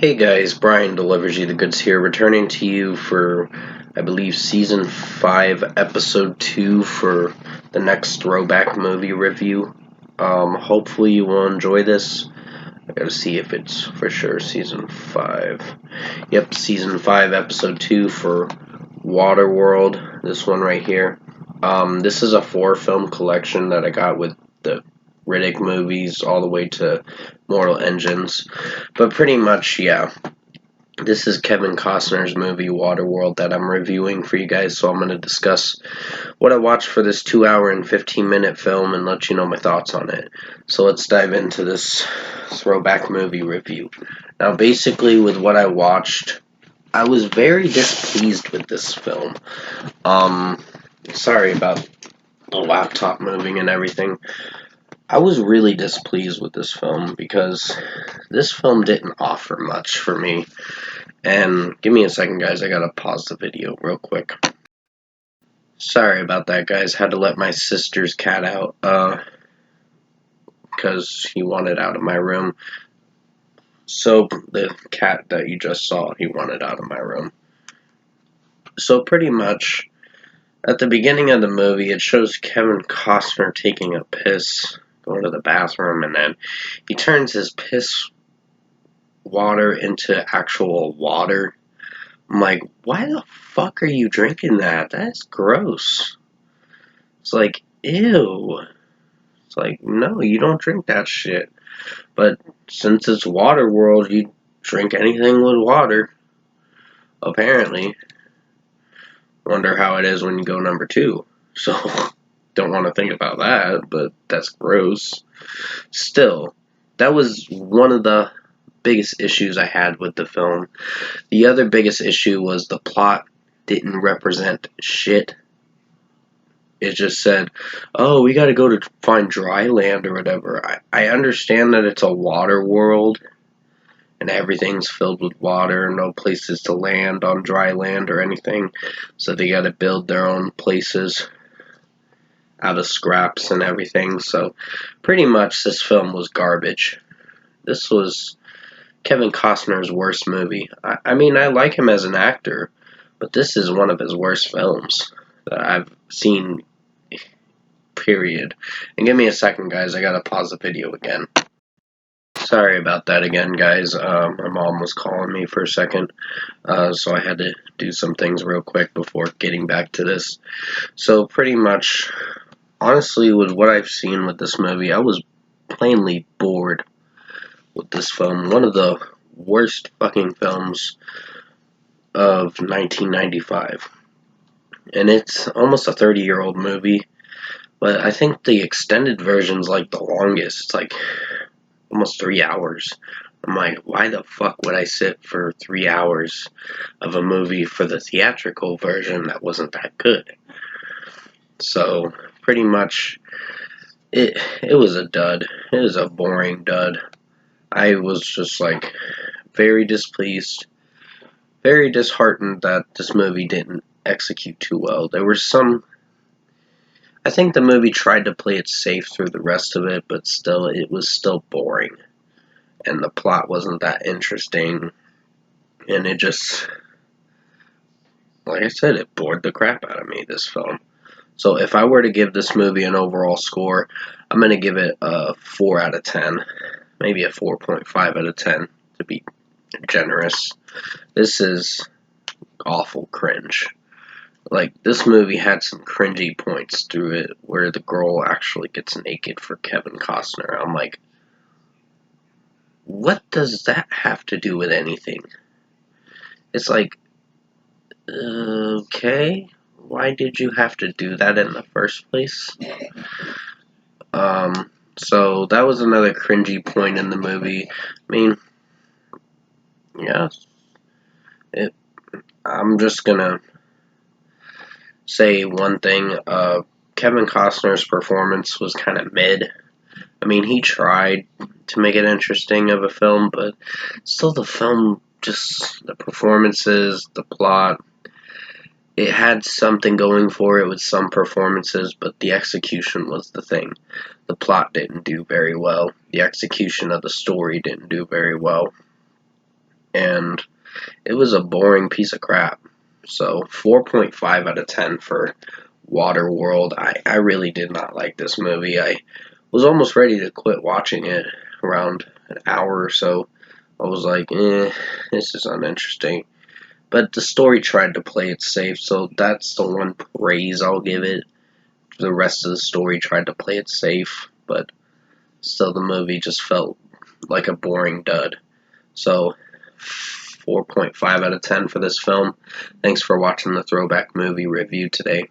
Hey guys, Brian delivers you the goods here, returning to you for, I believe, season 5, episode 2 for the next Throwback movie review. Hopefully you will enjoy this. I gotta see if it's for sure season 5. Yep, season 5, episode 2 for Waterworld. This one right here. This is a 4-film collection that I got with the Riddick movies all the way to Mortal Engines. But pretty much, yeah. This is Kevin Costner's movie Waterworld that I'm reviewing for you guys, so I'm going to discuss what I watched for this 2 hour and 15-minute film and let you know my thoughts on it. So let's dive into this throwback movie review. Now, basically, with what I watched, I was very displeased with this film. Sorry about the laptop moving and everything. I was really displeased with this film because this film didn't offer much for me. And give me a second, guys. I gotta pause the video real quick. Sorry about that, guys. Had to let my sister's cat out because he wanted out of my room. So the cat that you just saw, he wanted out of my room. So pretty much at the beginning of the movie, it shows Kevin Costner taking a piss, going to the bathroom, and then he turns his piss water into actual water. I'm like, why the fuck are you drinking that? That's gross. It's like, ew. It's like, no, you don't drink that shit. But since it's Waterworld, you drink anything with water. Apparently. Wonder how it is when you go number 2. So, don't want to think about that, but that's gross. Still, that was one of the biggest issues I had with the film. The other biggest issue was the plot didn't represent shit. It just said, oh, we gotta go to find dry land or whatever. I understand that it's a water world and everything's filled with water, no places to land on dry land or anything, so they gotta build their own places out of scraps and everything. So pretty much this film was garbage. This was Kevin Costner's worst movie. I mean, I like him as an actor, but this is one of his worst films that I've seen, period. And give me a second, guys. I gotta pause the video again. Sorry about that again, guys. My mom was calling me for a second, so I had to do some things real quick before getting back to this. So pretty much, honestly, with what I've seen with this movie, I was plainly bored with this film. One of the worst fucking films of 1995. And it's almost a 30-year-old movie, but I think the extended version's like the longest. It's like almost 3 hours. I'm like, why the fuck would I sit for 3 hours of a movie for the theatrical version that wasn't that good? So, pretty much, it was a dud. It was a boring dud. I was just like very displeased, very disheartened that this movie didn't execute too well. There were some, I think the movie tried to play it safe through the rest of it, but still, it was still boring. And the plot wasn't that interesting. And it just, like I said, it bored the crap out of me, this film. So if I were to give this movie an overall score, I'm going to give it a 4 out of 10. Maybe a 4.5 out of 10 to be generous. This is awful cringe. Like, this movie had some cringy points through it where the girl actually gets naked for Kevin Costner. I'm like, what does that have to do with anything? It's like, okay, why did you have to do that in the first place? So that was another cringy point in the movie. I mean, yeah, I'm just gonna say one thing. Kevin Costner's performance was kind of mid. I mean, he tried to make it interesting of a film, but still the film, just the performances, the plot, it had something going for it with some performances, but the execution was the thing. The plot didn't do very well. The execution of the story didn't do very well. and it was a boring piece of crap. So 4.5 out of 10 for Waterworld. I really did not like this movie. I was almost ready to quit watching it around an hour or so. I was like, this is uninteresting. But the story tried to play it safe, so that's the one praise I'll give it. The rest of the story tried to play it safe, but still the movie just felt like a boring dud. So 4.5 out of 10 for this film. Thanks for watching the Throwback movie review today.